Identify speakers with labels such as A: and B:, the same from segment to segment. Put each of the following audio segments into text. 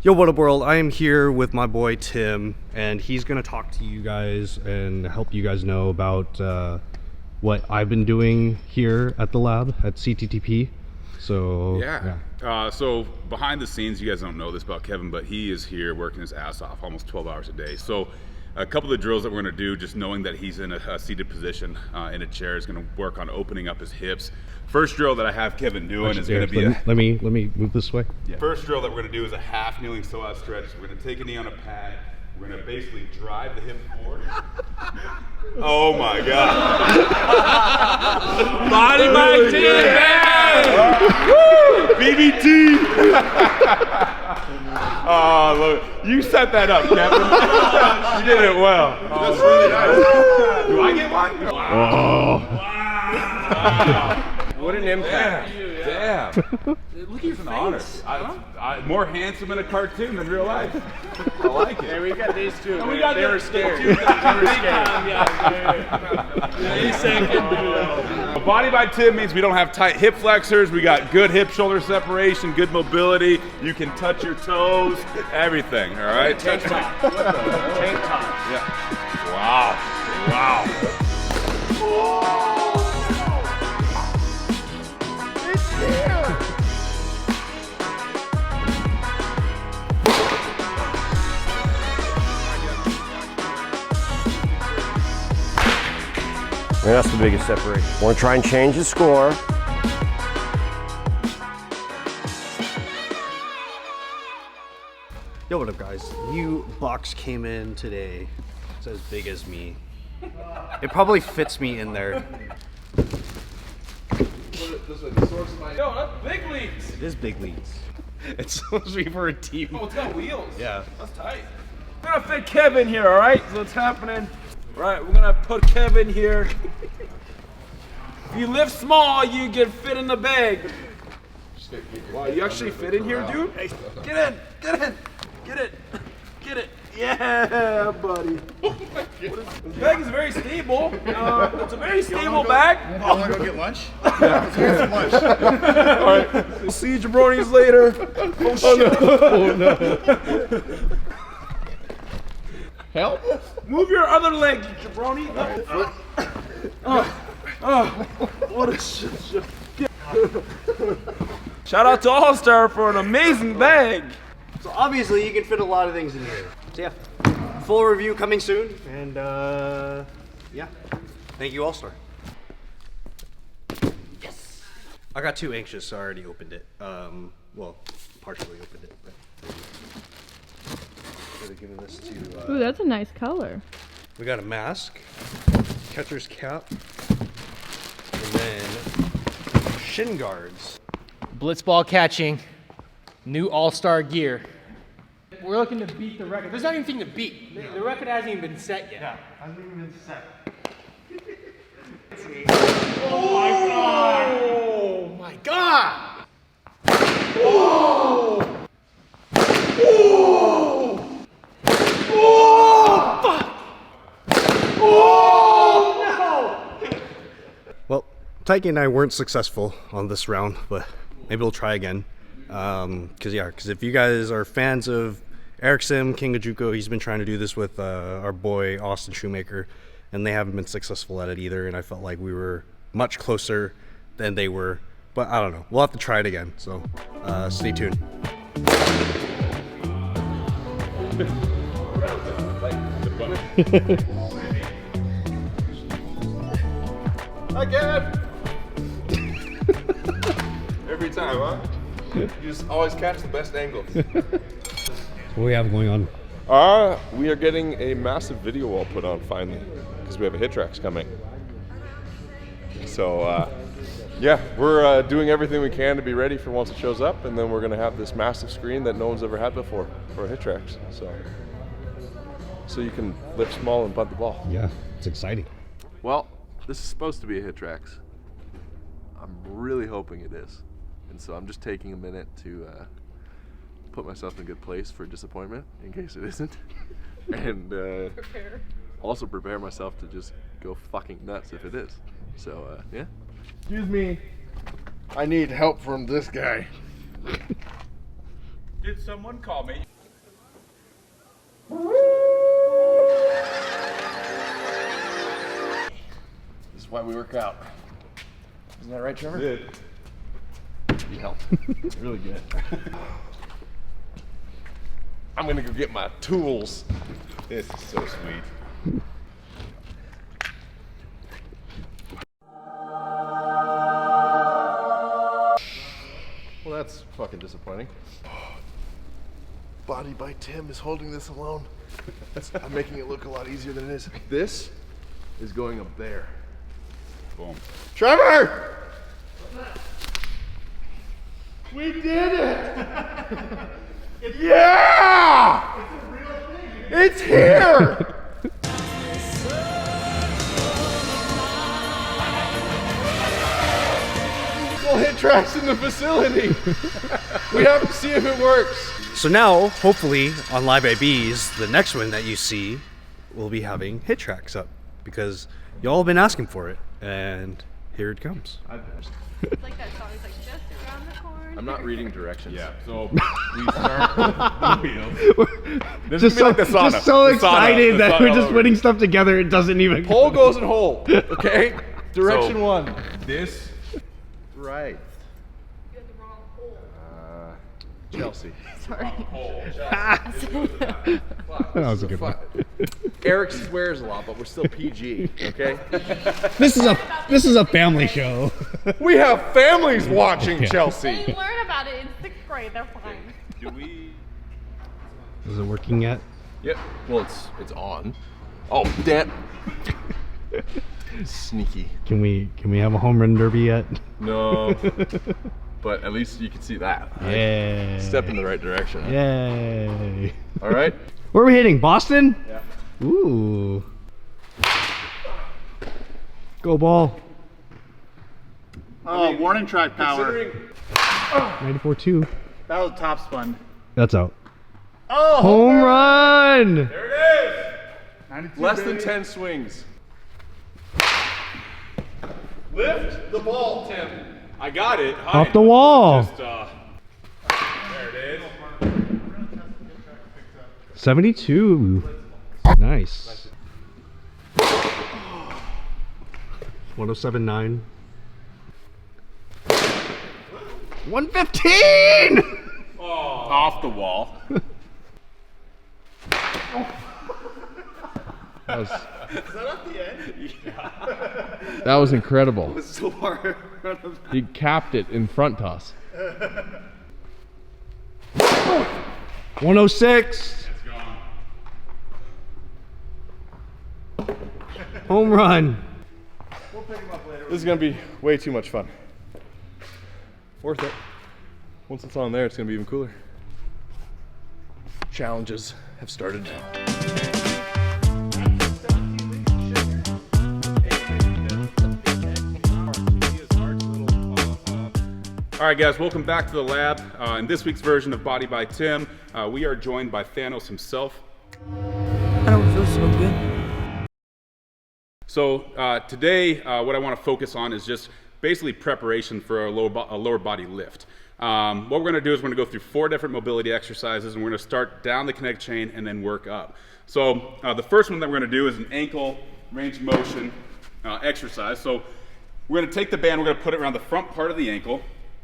A: Yo, what up world? I am here with my boy Tim, and he's gonna talk to you guys and help you guys know about what I've been doing here at the lab at CTTP. So
B: so behind the scenes, you guys don't know this about Kevin, but he is here working his ass off almost 12 hours a day. So a couple of the drills that we're going to do, just knowing that he's in a seated position in a chair, is going to work on opening up his hips. First drill that I have Kevin doing is going to be
A: let me move this way.
B: Yeah. First drill that we're going to do is a half kneeling psoas stretch. We're going to take a knee on a pad. We're going to basically drive the hip forward. Oh my God.
C: Body by team,
B: BBT. Oh, look, you set that up, Kevin. You did it well. That's really nice. Do I get one? Wow.
C: What an impact.
B: Damn. Look at your face. More handsome in a cartoon than real life. I like it.
C: Hey, we got these two.
B: And we got
C: they were scared. They were scared.
B: Body by Tim means we don't have tight hip flexors. We got good hip shoulder separation, good mobility. You can touch your toes, everything. All right.
C: Tank top. Tank top.
B: Yeah. Wow. Wow.
D: And that's the biggest separation. Want to try and change the score.
A: Yo, what up guys? New box came in today. It's as big as me. It probably fits me in there.
C: Yo, that's big leagues.
A: It is big leagues. It's supposed to be for a team.
C: Oh, it's got wheels.
A: Yeah.
C: That's tight. We're gonna fit Kevin here, all right? So what's happening? Right, we're gonna put Kevin here. If you lift small, you get fit in the bag. Wow, you actually fit in here, dude? Hey, get in, get in, get it, get it. Yeah, buddy. This bag is very stable. It's a very stable bag.
E: You want to go get lunch? Yeah, let's get some lunch.
C: All right, we'll see you jabronis later. Oh shit.
A: Oh no.
C: Help? Move your other leg, you jabroni. What a shit. Shout out to All Star for an amazing bag.
A: So obviously you can fit a lot of things in here. So yeah, full review coming soon, and yeah, thank you All Star. Yes. I got too anxious, so I already opened it. Well, partially opened it. But giving this to,
F: ooh, that's a nice color.
A: We got a mask, catcher's cap, and then shin guards.
G: Blitzball catching, new all-star gear. We're looking to beat the record. There's not anything to beat. The record hasn't even been set yet.
A: Yeah, hasn't even been set.
G: Oh my God! Oh my God! Oh! Oh! Oh! Fuck! Oh no!
A: Well, Taiki and I weren't successful on this round, but maybe we'll try again. Because if you guys are fans of Eric Sim, King of Juco, he's been trying to do this with our boy Austin Shoemaker, and they haven't been successful at it either, and I felt like we were much closer than they were, but I don't know. We'll have to try it again, so stay tuned.
B: Hi, Kev. Every time, huh? You just always catch the best angles.
A: What do we have going on?
H: We are getting a massive video wall put on finally, because we have a hit tracks coming. So, yeah, we're doing everything we can to be ready for once it shows up, and then we're going to have this massive screen that no one's ever had before for hit tracks. So you can lift small and bunt the ball.
A: Yeah, it's exciting.
I: Well, this is supposed to be a hit tracks. I'm really hoping it is. And so I'm just taking a minute to put myself in a good place for disappointment in case it isn't. And also prepare myself to just go fucking nuts if it is. So, yeah.
E: Excuse me. I need help from this guy.
B: Did someone call me?
I: This is why we work out. Isn't that right, Trevor?
B: Did.
I: You helped. Really good. I'm gonna go get my tools.
B: This is so sweet.
I: Well, that's fucking disappointing. Body by Tim is holding this alone. I'm making it look a lot easier than it is. This is going up there.
B: Boom.
I: Trevor! We did it! Yeah! It's here! We'll hit tracks in the facility. We have to see if it works.
A: So now, hopefully, on Live ABs, the next one that you see will be having hit tracks up because y'all have been asking for it, and here it comes.
F: It's like that song, it's like just around the corner.
I: I'm not reading directions.
B: Yeah, so we start with the wheels. This
A: Just
B: is like the sauna.
A: just so
B: The sauna,
A: excited
B: the
A: that
B: sauna
A: we're
B: all
A: just
B: over.
A: putting stuff together. It doesn't even.
I: Pole goes in hole, okay? Direction
B: So,
I: one.
B: This,
I: Right.
F: You had the wrong hole.
I: Chelsea.
F: Sorry.
A: That was a good one.
I: Eric swears a lot, but we're still PG, okay?
A: This is a family show.
I: We have families watching Chelsea.
F: They learn about it in 6th grade, they're fine.
B: do we?
A: Is it working yet?
I: Yep. Well, it's on. Oh, damn. Sneaky.
A: Can we have a home run derby yet?
I: No. But at least you can see that. Right?
A: Yeah.
I: Step in the right direction. Huh?
A: Yay.
I: All right.
A: Where are we hitting? Boston? Yeah. Ooh. Go ball.
E: Oh, warning track power.
A: 94-2.
E: That was top spun.
A: That's out.
E: Oh,
A: Home run!
B: There it is.
E: 92,
I: Less than
E: baby.
I: 10 swings. Lift the ball, Tim.
B: I got it.
A: Off the wall.
B: Just, there it is.
A: 72. Nice. 107.9. 115!
B: Off the wall.
J: That was incredible.
E: It was so hard.
J: He capped it in front toss.
A: 106.
B: It's gone.
A: Home run.
I: This is gonna be way too much fun. Worth it. Once it's on there, it's gonna be even cooler. Challenges have started.
B: All right, guys, welcome back to the lab. In this week's version of Body by Tim, we are joined by Thanos himself.
C: I don't feel so good.
B: So today, what I want to focus on is just basically preparation for a lower body lift. What we're going to do is we're going to go through 4 different mobility exercises, and we're going to start down the kinetic chain and then work up. So the first one that we're going to do is an ankle range of motion exercise. So we're going to take the band, we're going to put it around the front part of the ankle.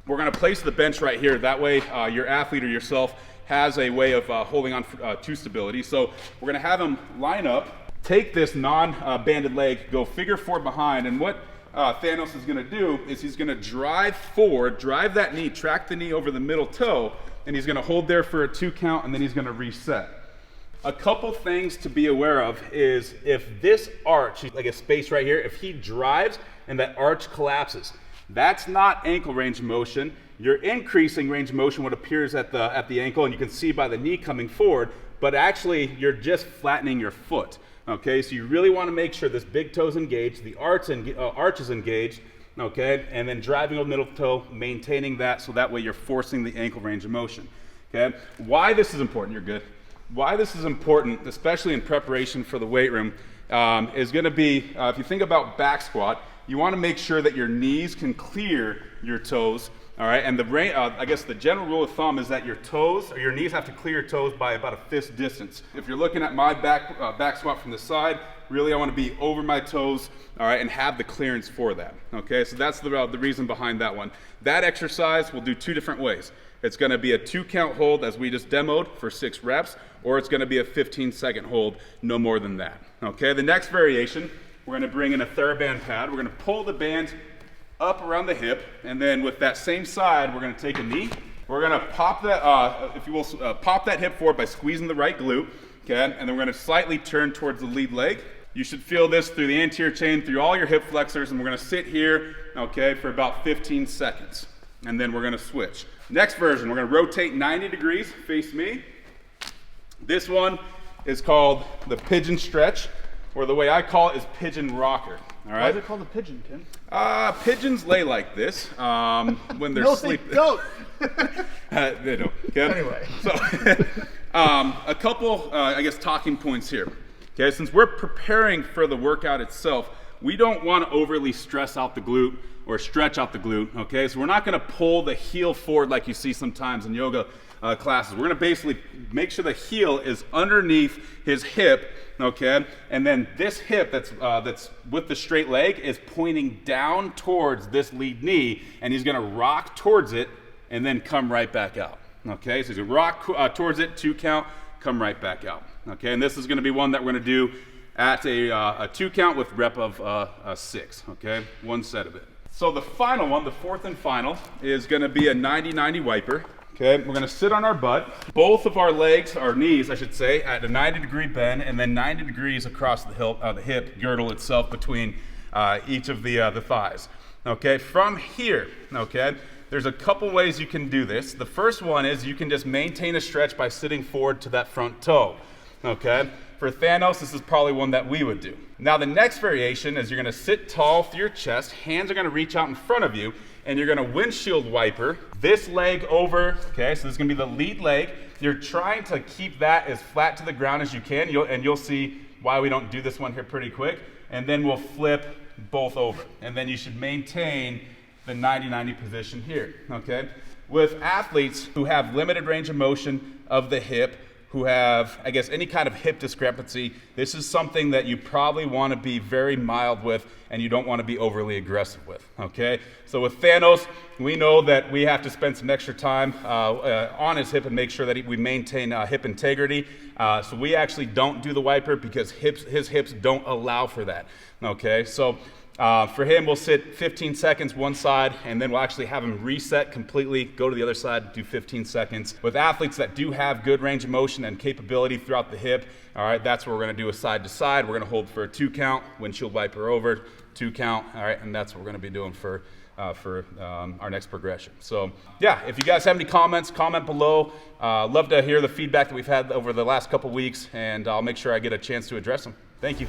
B: We're going to place the bench right here. That way your athlete or yourself has a way of holding on to stability. So we're going to have him line up, take this non-banded leg, go figure 4 behind, and what Thanos is going to do is he's going to drive forward, drive that knee, track the knee over the middle toe, and he's going to hold there for a 2 count, and then he's going to reset. A couple things to be aware of is if this arch, like a space right here, if he drives and that arch collapses, that's not ankle range of motion. You're increasing range of motion what appears at the ankle, and you can see by the knee coming forward, but actually you're just flattening your foot. Okay, so you really want to make sure this big toe's engaged, the arch is engaged, okay, and then driving over the middle toe, maintaining that, so that way you're forcing the ankle range of motion. Okay, why this is important, you're good. Why this is important, especially in preparation for the weight room, is going to be, if you think about back squat, you want to make sure that your knees can clear your toes All right, and I guess the general rule of thumb is that your toes or your knees have to clear your toes by about a fist distance. If you're looking at my back squat from the side, really I want to be over my toes, all right, and have the clearance for that. Okay, so that's the reason behind that one. That exercise we'll do 2 different ways. It's going to be a 2 count hold as we just demoed for 6 reps, or it's going to be a 15-second hold, no more than that. Okay, the next variation, we're going to bring in a TheraBand pad. We're going to pull the band up around the hip, and then with that same side, we're going to take a knee. We're going to pop that, if you will, pop that hip forward by squeezing the right glute, okay? And then we're going to slightly turn towards the lead leg. You should feel this through the anterior chain, through all your hip flexors, and we're going to sit here, okay, for about 15 seconds. And then we're going to switch. Next version, we're going to rotate 90 degrees, face me. This one is called the pigeon stretch, or the way I call it is pigeon rocker. All right.
E: Why is it called a pigeon, Tim?
B: Pigeons lay like this when they're
E: No,
B: sleeping.
E: they don't.
B: They don't. Okay?
E: Anyway.
B: So, a couple, I guess, talking points here. Okay, since we're preparing for the workout itself, we don't want to overly stress out the glute or stretch out the glute. Okay, so we're not going to pull the heel forward like you see sometimes in yoga classes. We're going to basically make sure the heel is underneath his hip. Okay, and then this hip that's with the straight leg is pointing down towards this lead knee, and he's going to rock towards it and then come right back out. Okay, so he's going to rock towards it, 2 count, come right back out. Okay, and this is going to be one that we're going to do at a 2 count with rep of 6. Okay, 1 set of it. So the final one, the 4th and final, is going to be a 90-90 wiper. Okay, we're going to sit on our butt, both of our legs, our knees, I should say, at a 90-degree bend, and then 90 degrees across the hip girdle itself between each of the thighs. Okay, from here, okay, there's a couple ways you can do this. The first one is you can just maintain a stretch by sitting forward to that front toe. Okay, for Thanos, this is probably one that we would do. Now the next variation is you're going to sit tall through your chest, hands are going to reach out in front of you, and you're going to windshield wiper this leg over. Okay, so this is going to be the lead leg. You're trying to keep that as flat to the ground as you can, and you'll see why we don't do this one here pretty quick. And then we'll flip both over, and then you should maintain the 90-90 position here. Okay, with athletes who have limited range of motion of the hip, who have, I guess, any kind of hip discrepancy, this is something that you probably want to be very mild with and you don't want to be overly aggressive with, okay? So with Thanos, we know that we have to spend some extra time on his hip and make sure that we maintain hip integrity. So we actually don't do the wiper because his hips don't allow for that, okay? So for him, we'll sit 15 seconds one side, and then we'll actually have him reset completely, go to the other side, do 15 seconds. With athletes that do have good range of motion and capability throughout the hip, all right, that's what we're going to do a side to side. We're going to hold for a 2 count, windshield wiper over, 2 count, all right, and that's what we're going to be doing for our next progression. So yeah, if you guys have any comments, comment below. Love to hear the feedback that we've had over the last couple weeks, and I'll make sure I get a chance to address them. Thank you.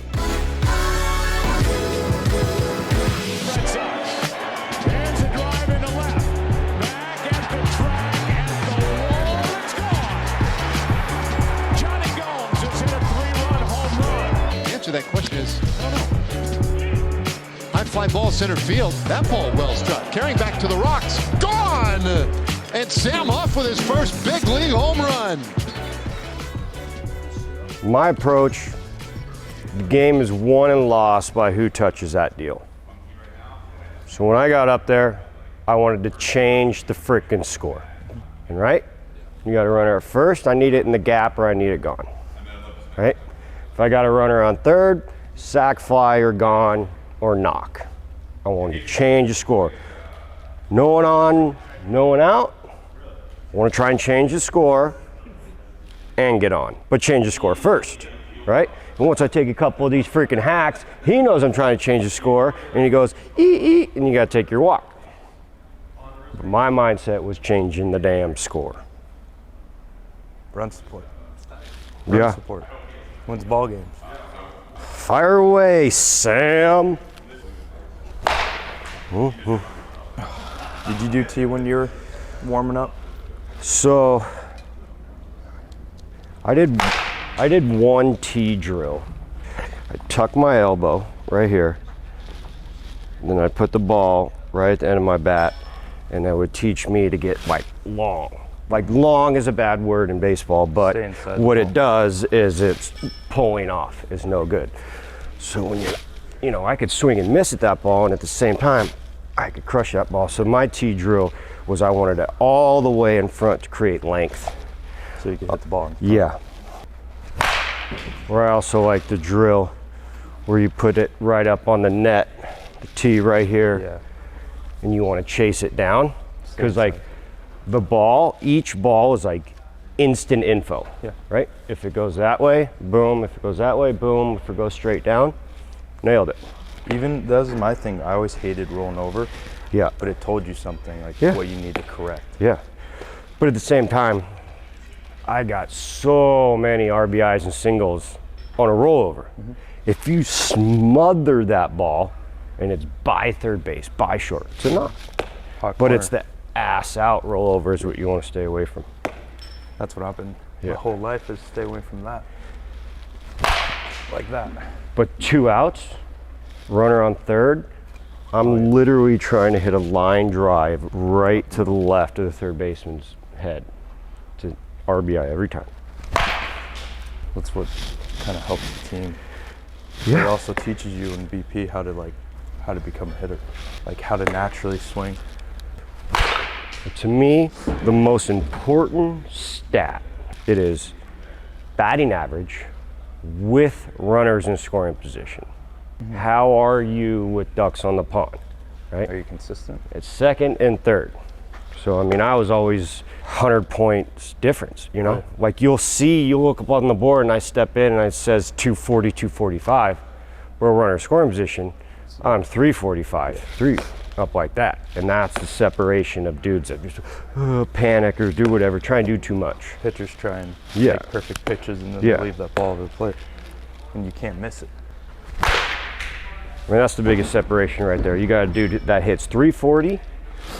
K: That question is, I don't know. High fly ball center field. That ball well struck. Carrying back to the rocks. Gone! And Sam Huff with his first big league home run.
D: My approach, the game is won and lost by who touches that deal. So when I got up there, I wanted to change the frickin' score. And right? You got a runner at first, I need it in the gap or I need it gone. Right? If I got a runner on third, sack fly or gone or knock. I want to change the score. No one on, no one out. I want to try and change the score and get on, but change the score first, right? And once I take a couple of these freaking hacks, he knows I'm trying to change the score, and he goes, ee, and you got to take your walk. But my mindset was changing the damn score.
L: Run support.
D: Run
L: support. Wins ball games.
D: Fire away, Sam.
L: Did you do T when you were warming up?
D: So I did one T drill. I tuck my elbow right here, and then I put the ball right at the end of my bat, and that would teach me to get like long. Like long is a bad word in baseball, but what it does is it's pulling off is no good. So when I could swing and miss at that ball, and at the same time, I could crush that ball. So my tee drill was I wanted it all the way in front to create length.
L: So you could hit the ball in front.
D: Yeah. Or I also like the drill where you put it right up on the net, the tee right here, and you want to chase it down. Because like the ball, each ball is like instant info, right? If it goes that way, boom. If it goes that way, boom. If it goes straight down, nailed it.
L: Even, that was my thing, I always hated rolling over.
D: Yeah.
L: But it told you something, like what you need to correct.
D: Yeah. But at the same time, I got so many RBIs and singles on a rollover. If you smother that ball and it's by third base, by short, it's a knock. But it's the ass out rollover is what you want to stay away from.
L: That's what I've been my whole life, is stay away from that. Like that.
D: But 2 outs, runner on third, I'm literally trying to hit a line drive right to the left of the third baseman's head to RBI every time.
L: That's what kind of helps the team.
D: Yeah.
L: It also teaches you in BP how to become a hitter, like how to naturally swing.
D: To me, the most important stat, it is batting average with runners in scoring position. How are you with ducks on the pond, right?
L: Are you consistent?
D: It's second and third. So, I mean, I was always 100 points difference, you know? Like you look up on the board and I step in and it says 240, 245. We're a runner scoring position. I'm 345, 3 up like that. And that's the separation of dudes that just panic or do whatever, try and do too much.
L: Pitchers try and make perfect pitches and then they leave that ball to the plate. And you can't miss it.
D: I mean, that's the biggest separation right there. You got a dude that hits 340,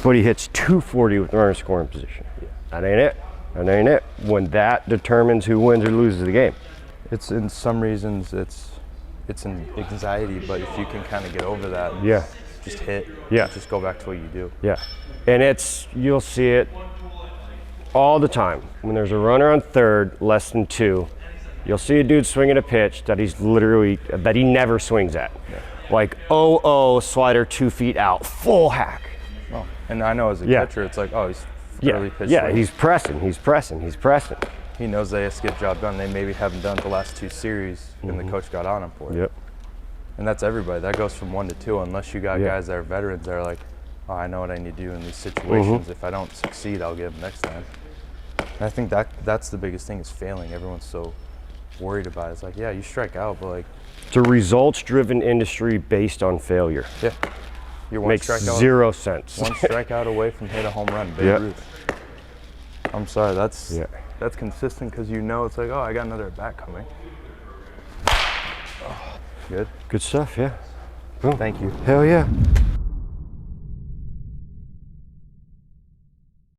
D: but he hits 240 with runner scoring position. That ain't it. That ain't it. When that determines who wins or loses the game.
L: It's in some reasons it's an anxiety, but if you can kind of get over that, just hit, just go back to what you do.
D: Yeah, and you'll see it all the time. When there's a runner on third, less than 2, you'll see a dude swinging a pitch that he never swings at. Like, slider 2 feet out, full hack.
L: Oh, and I know as a catcher, it's like, he's early pitch.
D: He's pressing.
L: He knows they have to get job done. They maybe haven't done the last 2 series, and the coach got on him for it.
D: Yep.
L: And that's everybody. That goes from 1 to 2, unless you got guys that are veterans that are like, I know what I need to do in these situations. If I don't succeed, I'll get them next time. And I think that's the biggest thing is failing. Everyone's so worried about it. It's like, you strike out, but like,
D: it's a results-driven industry based on failure.
L: Yeah. You're
D: Makes zero sense.
L: One strikeout away from hit a home run, Babe Ruth. I'm sorry, that's consistent because you know it's like, I got another at bat coming. Good.
D: Good stuff, yeah.
L: Cool. Thank you.
D: Hell yeah.